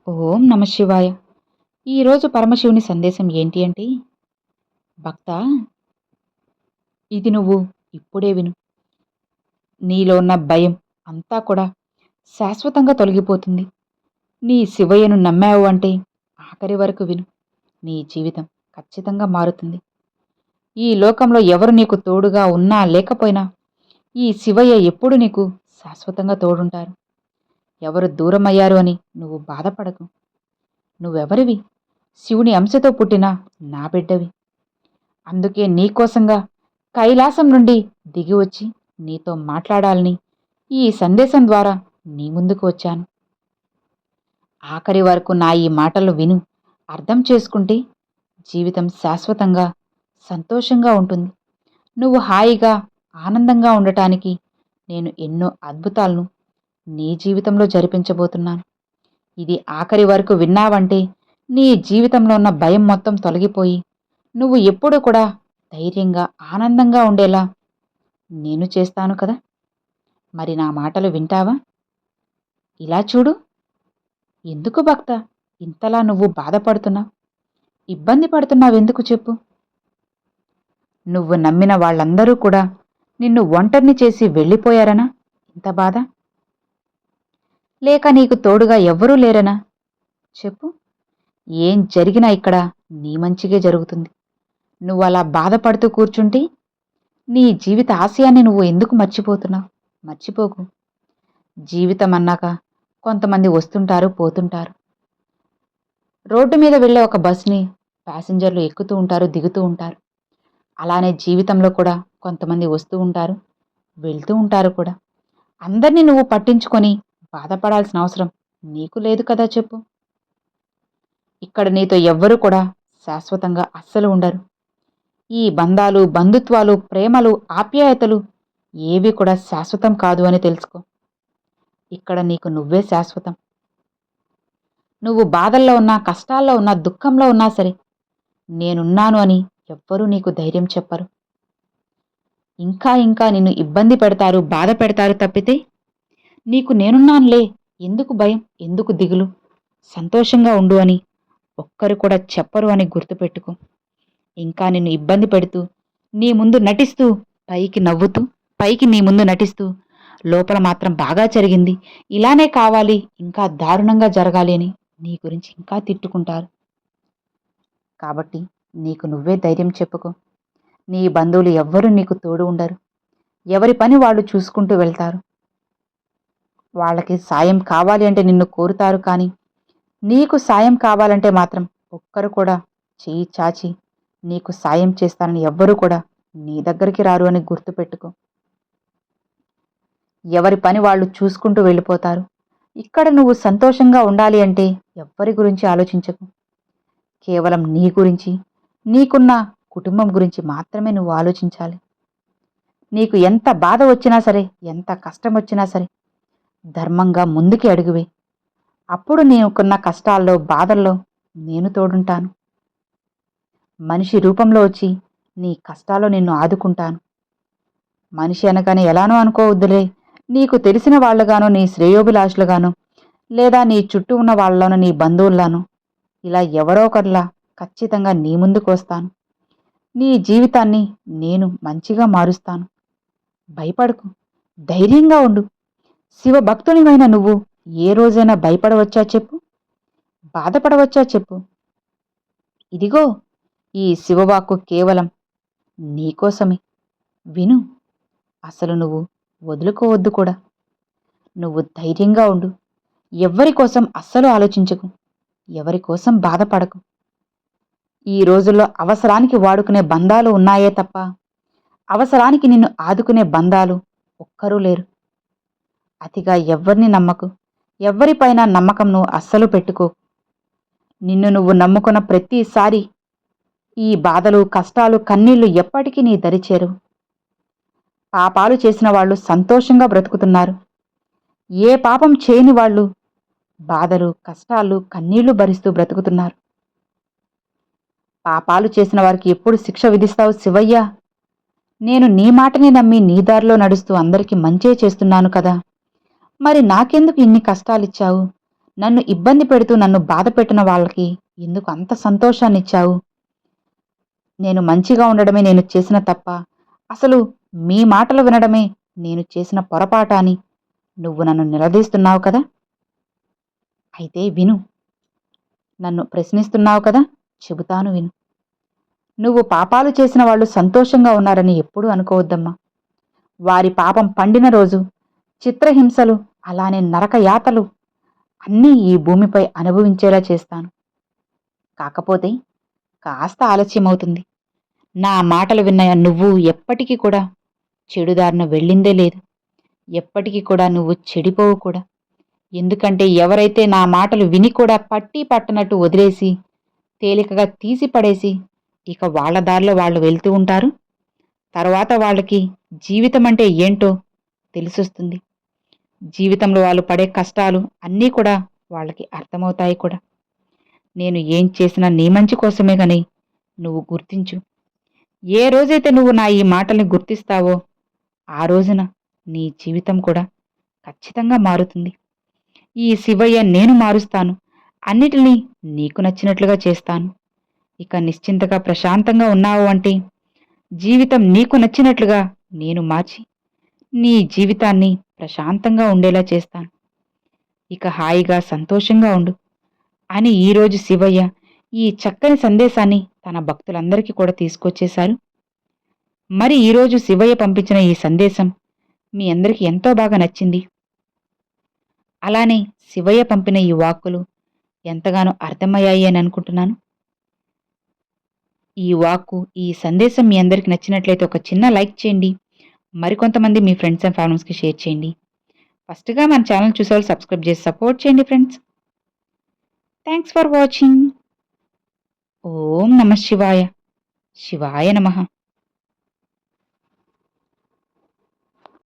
ఓం నమ శివాయ. ఈరోజు పరమశివుని సందేశం ఏంటి అంటే, భక్తా, ఇది నువ్వు ఇప్పుడే విను. నీలో ఉన్న భయం అంతా కూడా శాశ్వతంగా తొలగిపోతుంది. నీ శివయ్యను నమ్మావు అంటే ఆఖరి వరకు విను. నీ జీవితం ఖచ్చితంగా మారుతుంది. ఈ లోకంలో ఎవరు నీకు తోడుగా ఉన్నా లేకపోయినా ఈ శివయ్య ఎప్పుడు నీకు శాశ్వతంగా తోడుంటారు. ఎవరు దూరమయ్యారు అని నువ్వు బాధపడకు. నువ్వెవరివి? శివుని అంశతో పుట్టిన నా బిడ్డవి. అందుకే నీకోసంగా కైలాసం నుండి దిగివచ్చి నీతో మాట్లాడాలని ఈ సందేశం ద్వారా నీ ముందుకు వచ్చాను. ఆఖరి వరకు నా ఈ మాటలు విను. అర్థం చేసుకుంటే జీవితం శాశ్వతంగా సంతోషంగా ఉంటుంది. నువ్వు హాయిగా ఆనందంగా ఉండటానికి నేను ఎన్నో అద్భుతాలను నీ జీవితంలో జరిపించబోతున్నాను. ఇది ఆఖరి వరకు విన్నావంటే నీ జీవితంలో ఉన్న భయం మొత్తం తొలగిపోయి నువ్వు ఎప్పుడూ కూడా ధైర్యంగా ఆనందంగా ఉండేలా నేను చేస్తాను కదా. మరి నా మాటలు వింటావా? ఇలా చూడు. ఎందుకు భక్త ఇంతలా నువ్వు బాధపడుతున్నావు, ఇబ్బంది పడుతున్నావెందుకు చెప్పు? నువ్వు నమ్మిన వాళ్ళందరూ కూడా నిన్ను ఒంటరిని చేసి వెళ్ళిపోయారనా ఇంత బాధ? లేక నీకు తోడుగా ఎవ్వరూ లేరనా? చెప్పు. ఏం జరిగినా ఇక్కడ నీ మంచిగే జరుగుతుంది. నువ్వు అలా బాధపడుతూ కూర్చుంటే నీ జీవిత ఆశయాన్ని నువ్వు ఎందుకు మర్చిపోతున్నావు? మర్చిపోకు. జీవితం అన్నాక కొంతమంది వస్తుంటారు, పోతుంటారు. రోడ్డు మీద వెళ్ళే ఒక బస్ని ప్యాసింజర్లు ఎక్కుతూ ఉంటారు, దిగుతూ ఉంటారు. అలానే జీవితంలో కూడా కొంతమంది వస్తూ ఉంటారు, వెళ్తూ ఉంటారు కూడా. అందరినీ నువ్వు పట్టించుకొని బాధపడాల్సిన అవసరం నీకు లేదు కదా చెప్పు. ఇక్కడ నీతో ఎవ్వరూ కూడా శాశ్వతంగా అస్సలు ఉండరు. ఈ బంధాలు, బంధుత్వాలు, ప్రేమలు, ఆప్యాయతలు ఏవి కూడా శాశ్వతం కాదు అని తెలుసుకో. ఇక్కడ నీకు నువ్వే శాశ్వతం. నువ్వు బాధల్లో ఉన్నా, కష్టాల్లో ఉన్నా, దుఃఖంలో ఉన్నా సరే నేనున్నాను అని ఎవ్వరూ నీకు ధైర్యం చెప్పరు. ఇంకా ఇంకా నిన్ను ఇబ్బంది పెడతారు, బాధ పెడతారు తప్పితే నీకు నేనున్నానులే, ఎందుకు భయం, ఎందుకు దిగులు, సంతోషంగా ఉండు అని ఒక్కరు కూడా చెప్పరు అని గుర్తుపెట్టుకో. ఇంకా నిన్ను ఇబ్బంది పెడుతూ నీ ముందు నటిస్తూ, పైకి నవ్వుతూ, పైకి నీ ముందు నటిస్తూ లోపల మాత్రం బాగా జరిగింది, ఇలానే కావాలి, ఇంకా దారుణంగా జరగాలి అని నీ గురించి ఇంకా తిట్టుకుంటారు. కాబట్టి నీకు నువ్వే ధైర్యం చెప్పుకో. నీ బంధువులు ఎవ్వరూ నీకు తోడు ఉండరు. ఎవరి పని వాళ్ళు చూసుకుంటూ వెళ్తారు. వాళ్ళకి సాయం కావాలి అంటే నిన్ను కోరుతారు, కానీ నీకు సాయం కావాలంటే మాత్రం ఒక్కరు కూడా చేయి చాచి నీకు సాయం చేస్తానని ఎవ్వరూ కూడా నీ దగ్గరికి రారు అని గుర్తుపెట్టుకో. ఎవరి పని వాళ్ళు చూసుకుంటూ వెళ్ళిపోతారు. ఇక్కడ నువ్వు సంతోషంగా ఉండాలి అంటే ఎవ్వరి గురించి ఆలోచించకు. కేవలం నీ గురించి, నీకున్న కుటుంబం గురించి మాత్రమే నువ్వు ఆలోచించాలి. నీకు ఎంత బాధ వచ్చినా సరే, ఎంత కష్టం వచ్చినా సరే ధర్మంగా ముందుకి అడుగువే. అప్పుడు నీకున్న కష్టాల్లో, బాధల్లో నేను తోడుంటాను. మనిషి రూపంలో వచ్చి నీ కష్టాల్లో నిన్ను ఆదుకుంటాను. మనిషి అనగానే ఎలానో అనుకోవద్దులే. నీకు తెలిసిన వాళ్ళుగానో, నీ శ్రేయోభిలాషులుగానో, లేదా నీ చుట్టూ ఉన్న వాళ్ళలోనో, నీ బంధువుల్లానో, ఇలా ఎవరో ఒకరిలా ఖచ్చితంగా నీ ముందుకు వస్తాను. నీ జీవితాన్ని నేను మంచిగా మారుస్తాను. భయపడకు, ధైర్యంగా ఉండు. శివభక్తునివైన నువ్వు ఏ రోజైనా భయపడవచ్చా చెప్పు? బాధపడవచ్చా చెప్పు? ఇదిగో ఈ శివవాక్కు కేవలం నీకోసమే. విను. అసలు నువ్వు వదులుకోవద్దు కూడా. నువ్వు ధైర్యంగా ఉండు. ఎవ్వరి కోసం అస్సలు ఆలోచించకు. ఎవరి కోసం బాధపడకు. ఈ రోజుల్లో అవసరానికి వాడుకునే బంధాలు ఉన్నాయే తప్ప అవసరానికి నిన్ను ఆదుకునే బంధాలు ఒక్కరూ లేరు. అతిగా ఎవ్వరిని నమ్మకు. ఎవ్వరిపైన నమ్మకం నువ్వు అస్సలు పెట్టుకో. నిన్ను నువ్వు నమ్ముకున్న ప్రతిసారి ఈ బాధలు, కష్టాలు, కన్నీళ్లు ఎప్పటికీ నీ దరిచేరవు. పాపాలు చేసిన వాళ్ళు సంతోషంగా బ్రతుకుతున్నారు. ఏ పాపం చేయని వాళ్ళు బాధలు, కష్టాలు, కన్నీళ్లు భరిస్తూ బ్రతుకుతున్నారు. పాపాలు చేసిన వారికి ఎప్పుడు శిక్ష విధిస్తావు శివయ్య? నేను నీ మాటని నమ్మి నీ దారిలో నడుస్తూ అందరికీ మంచే చేస్తున్నాను కదా. మరి నాకెందుకు ఇన్ని కష్టాలిచ్చావు? నన్ను ఇబ్బంది పెడుతూ నన్ను బాధ పెట్టిన వాళ్ళకి ఎందుకు అంత సంతోషాన్నిచ్చావు? నేను మంచిగా ఉండడమే నేను చేసిన తప్ప, అసలు మీ మాటలు వినడమే నేను చేసిన పొరపాటా అని నువ్వు నన్ను నిలదీస్తున్నావు కదా! అయితే విను. నన్ను ప్రశ్నిస్తున్నావు కదా! చెబుతాను విను. నువ్వు పాపాలు చేసిన వాళ్ళు సంతోషంగా ఉన్నారని ఎప్పుడూ అనుకోవద్దమ్మా. వారి పాపం పండిన రోజు చిత్రహింసలు, అలానే నరకయాతలు అన్నీ ఈ భూమిపై అనుభవించేలా చేస్తాను. కాకపోతే కాస్త ఆలస్యమవుతుంది. నా మాటలు విన్న నువ్వు ఎప్పటికీ కూడా చెడుదారిన వెళ్ళిందే లేదు. ఎప్పటికీ కూడా నువ్వు చెడిపోవు కూడా. ఎందుకంటే ఎవరైతే నా మాటలు విని కూడా పట్టి పట్టనట్టు వదిలేసి, తేలికగా తీసి పడేసి, ఇక వాళ్ళ దారిలో వాళ్ళు వెళ్తూ ఉంటారు. తర్వాత వాళ్ళకి జీవితం అంటే ఏంటో తెలిసొస్తుంది. జీవితంలో వాళ్ళు పడే కష్టాలు అన్నీ కూడా వాళ్ళకి అర్థమవుతాయి కూడా. నేను ఏం చేసినా నీ మంచి కోసమే గాని నువ్వు గుర్తించు. ఏ రోజైతే నువ్వు నా ఈ మాటల్ని గుర్తిస్తావో ఆ రోజున నీ జీవితం కూడా ఖచ్చితంగా మారుతుంది. ఈ శివయ్య నేను మారుస్తాను. అన్నిటినీ నీకు నచ్చినట్లుగా చేస్తాను. ఇక నిశ్చింతగా ప్రశాంతంగా ఉన్నావు అంటే జీవితం నీకు నచ్చినట్లుగా నేను మార్చి నీ జీవితాన్ని ప్రశాంతంగా ఉండేలా చేస్తాను. ఇక హాయిగా సంతోషంగా ఉండు అని ఈరోజు శివయ్య ఈ చక్కని సందేశాన్ని తన భక్తులందరికీ కూడా తీసుకొచ్చేశారు. మరి ఈరోజు శివయ్య పంపించిన ఈ సందేశం మీ అందరికీ ఎంతో బాగా నచ్చింది. అలానే శివయ్య పంపిన ఈ వాక్కులు ఎంతగానో అర్థమయ్యాయి అని అనుకుంటున్నాను. ఈ వాక్కు, ఈ సందేశం మీ అందరికి నచ్చినట్లయితే ఒక చిన్న లైక్ చేయండి. మరికొంతమంది మీ ఫ్రెండ్స్ అండ్ ఫ్యామిలీస్కి షేర్ చేయండి. ఫస్ట్గా మన ఛానల్ చూసేవాళ్ళు సబ్స్క్రైబ్ చేసి సపోర్ట్ చేయండి friends. Thanks for watching. Om నమః శివాయ. శివాయ నమః.